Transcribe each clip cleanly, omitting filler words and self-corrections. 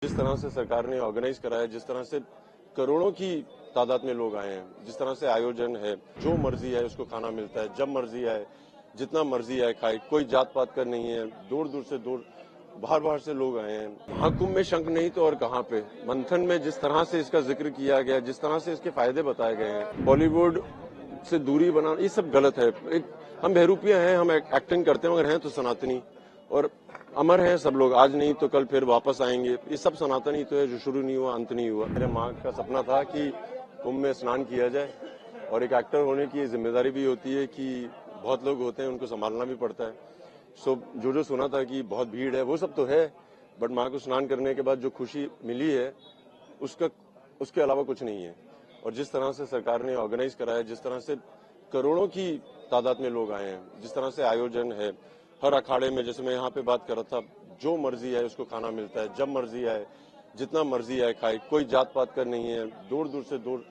जिस तरह से सरकार ने ऑर्गेनाइज करा है, जिस तरह से करोड़ों की तादाद में लोग आए हैं, जिस तरह से आयोजन है, जो मर्जी है उसको खाना मिलता है, जब मर्जी आए, जितना मर्जी आए खाए, कोई जात पात का नहीं है, दूर दूर से दूर बाहर बाहर से लोग आए हैं। महाकुंभ में शंख नहीं तो और कहाँ पे। मंथन में जिस तरह से इसका जिक्र किया गया, जिस तरह से इसके फायदे बताए गए हैं, बॉलीवुड से दूरी बनाना, ये सब गलत है। हम बहरूपिया हैं, हम एक्टिंग करते हैं, मगर हैं तो सनातनी और अमर हैं सब लोग। आज नहीं तो कल फिर वापस आएंगे। ये सब सनातनी तो है, जो शुरू नहीं हुआ अंत नहीं हुआ। मेरे माँ का सपना था कि कुंभ में स्नान किया जाए, और एक एक्टर होने की जिम्मेदारी भी होती है कि बहुत लोग होते हैं, उनको संभालना भी पड़ता है। सो जो सुना था कि बहुत भीड़ है, वो सब तो है, बट माँ को स्नान करने के बाद जो खुशी मिली है उसके अलावा कुछ नहीं है। और जिस तरह से सरकार ने ऑर्गेनाइज करा है, जिस तरह से करोड़ों की तादाद में लोग आए हैं, जिस तरह से आयोजन है, हर अखाड़े में, जैसे मैं यहाँ पे बात कर रहा था, जो मर्जी आए उसको खाना मिलता है, जब मर्जी आए, जितना मर्जी आए खाए, कोई जात पात का नहीं है, दूर दूर से दूर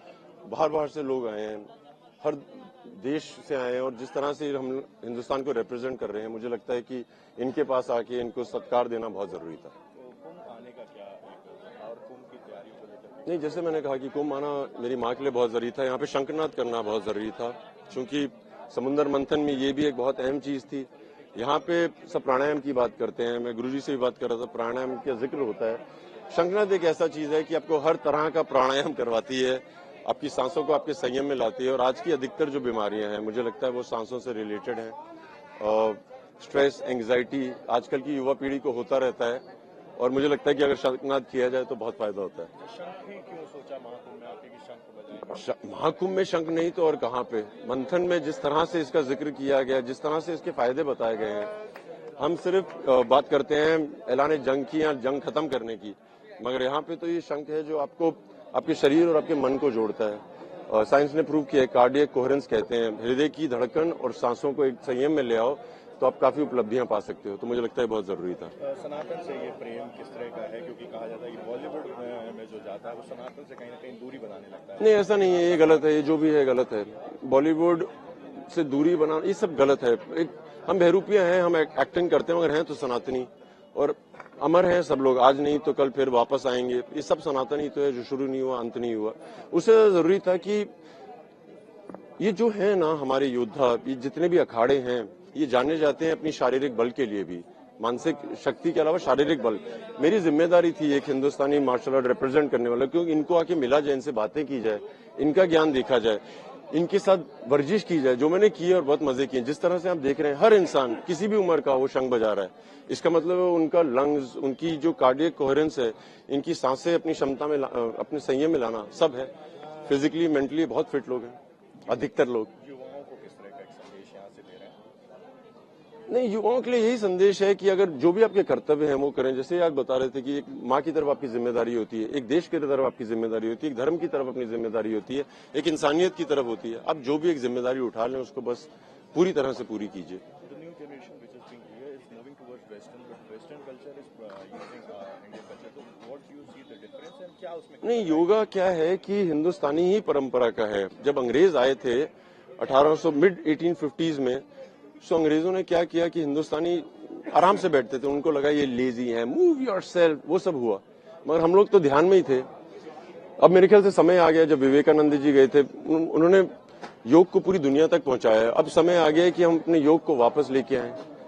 बाहर बाहर से लोग आए हैं, हर देश से आए हैं। और जिस तरह से हम हिंदुस्तान को रिप्रेजेंट कर रहे हैं, मुझे लगता है कि इनके पास आके इनको सत्कार देना बहुत जरूरी था। कुंभ आने का क्या और कुंभ की तैयारियों को लेकर? नहीं, जैसे मैंने कहा कि कुंभ आना मेरी माँ के लिए बहुत जरूरी था। यहाँ पे शंखनाद करना बहुत जरूरी था, क्योंकि समुद्र मंथन में ये भी एक बहुत अहम चीज थी। यहाँ पे सब प्राणायाम की बात करते हैं, मैं गुरुजी से भी बात कर रहा था, प्राणायाम का जिक्र होता है। शंखनाद एक ऐसा चीज है कि आपको हर तरह का प्राणायाम करवाती है, आपकी सांसों को आपके संयम में लाती है। और आज की अधिकतर जो बीमारियां हैं, मुझे लगता है वो सांसों से रिलेटेड हैं। स्ट्रेस, एंग्जाइटी आजकल की युवा पीढ़ी को होता रहता है, और मुझे लगता है कि अगर शंखनाद किया जाए तो बहुत फायदा होता है। शंख ही क्यों सोचा महाकुंभ में आके कि शंख बजाएं? महाकुंभ में शंख नहीं तो और कहाँ पे। मंथन में जिस तरह से इसका जिक्र किया गया, जिस तरह से इसके फायदे बताए गए हैं, हम सिर्फ बात करते हैं ऐलान जंग की या जंग खत्म करने की, मगर यहाँ पे तो ये शंख है जो आपको आपके शरीर और आपके मन को जोड़ता है। साइंस ने प्रूव किया है, कार्डियक कोहेरेंस कहते हैं, हृदय की धड़कन और सांसों को एक संयम में ले आओ तो आप काफी उपलब्धियां पा सकते हो। तो मुझे लगता है बहुत जरूरी था। सनातन से ये प्रेम किस तरह का है, क्योंकि कहा जाता है कि बॉलीवुड में जो जाता है वो सनातन से कहीं ना कहीं दूरी बनाने लगता है। नहीं, ऐसा नहीं है, ये गलत है, ये जो भी है गलत है। बॉलीवुड से दूरी बनाना, ये सब गलत है। हम बहरूपिया हैं, हम एक्टिंग करते हैं, मगर हैं तो सनातनी और अमर हैं सब लोग। आज नहीं तो कल फिर वापस आएंगे। ये सब सनातनी तो है, जो शुरू नहीं हुआ अंत नहीं हुआ। उससे जरूरी था कि ये जो है ना हमारे योद्धा, ये जितने भी अखाड़े हैं, ये जाने जाते हैं अपनी शारीरिक बल के लिए भी, मानसिक शक्ति के अलावा शारीरिक बल। मेरी जिम्मेदारी थी एक हिंदुस्तानी मार्शल आर्ट रिप्रेजेंट करने वाला, क्योंकि इनको आके मिला जाए, इनसे बातें की जाए, इनका ज्ञान देखा जाए, इनके साथ वर्जिश की जाए, जो मैंने की और बहुत मजे किए। जिस तरह से आप देख रहे हैं, हर इंसान किसी भी उम्र का वो शंख बजा रहा है। इसका मतलब है उनका लंग्स, उनकी जो कार्डियक कोहेरेंस है, इनकी सांसें अपनी क्षमता में अपने संयम में लाना, सब है। फिजिकली मेंटली बहुत फिट लोग हैं, अधिकतर लोग। युवाओं को किस तरह का एक संदेश यहाँ से दे रहे हैं? नहीं, युवाओं के लिए यही संदेश है कि अगर जो भी आपके कर्तव्य हैं वो करें। जैसे आज बता रहे थे कि एक माँ की तरफ आपकी जिम्मेदारी होती है, एक देश की तरफ आपकी जिम्मेदारी होती है, एक धर्म की तरफ अपनी जिम्मेदारी होती है, एक इंसानियत की तरफ होती है। आप जो भी एक जिम्मेदारी उठा लें, उसको बस पूरी तरह से पूरी कीजिए। नहीं, योगा क्या है कि हिंदुस्तानी ही परंपरा का है। जब अंग्रेज आए थे 1800 मिड 1850s में, सो अंग्रेजों ने क्या किया कि हिंदुस्तानी आराम से बैठते थे, उनको लगा ये लेजी है, मूव योरसेल्फ, वो सब हुआ। मगर हम लोग तो ध्यान में ही थे। अब मेरे ख्याल से समय आ गया, जब विवेकानंद जी गए थे, उन्होंने योग को पूरी दुनिया तक पहुंचाया है। अब समय आ गया है कि हम अपने योग को वापस लेके आए।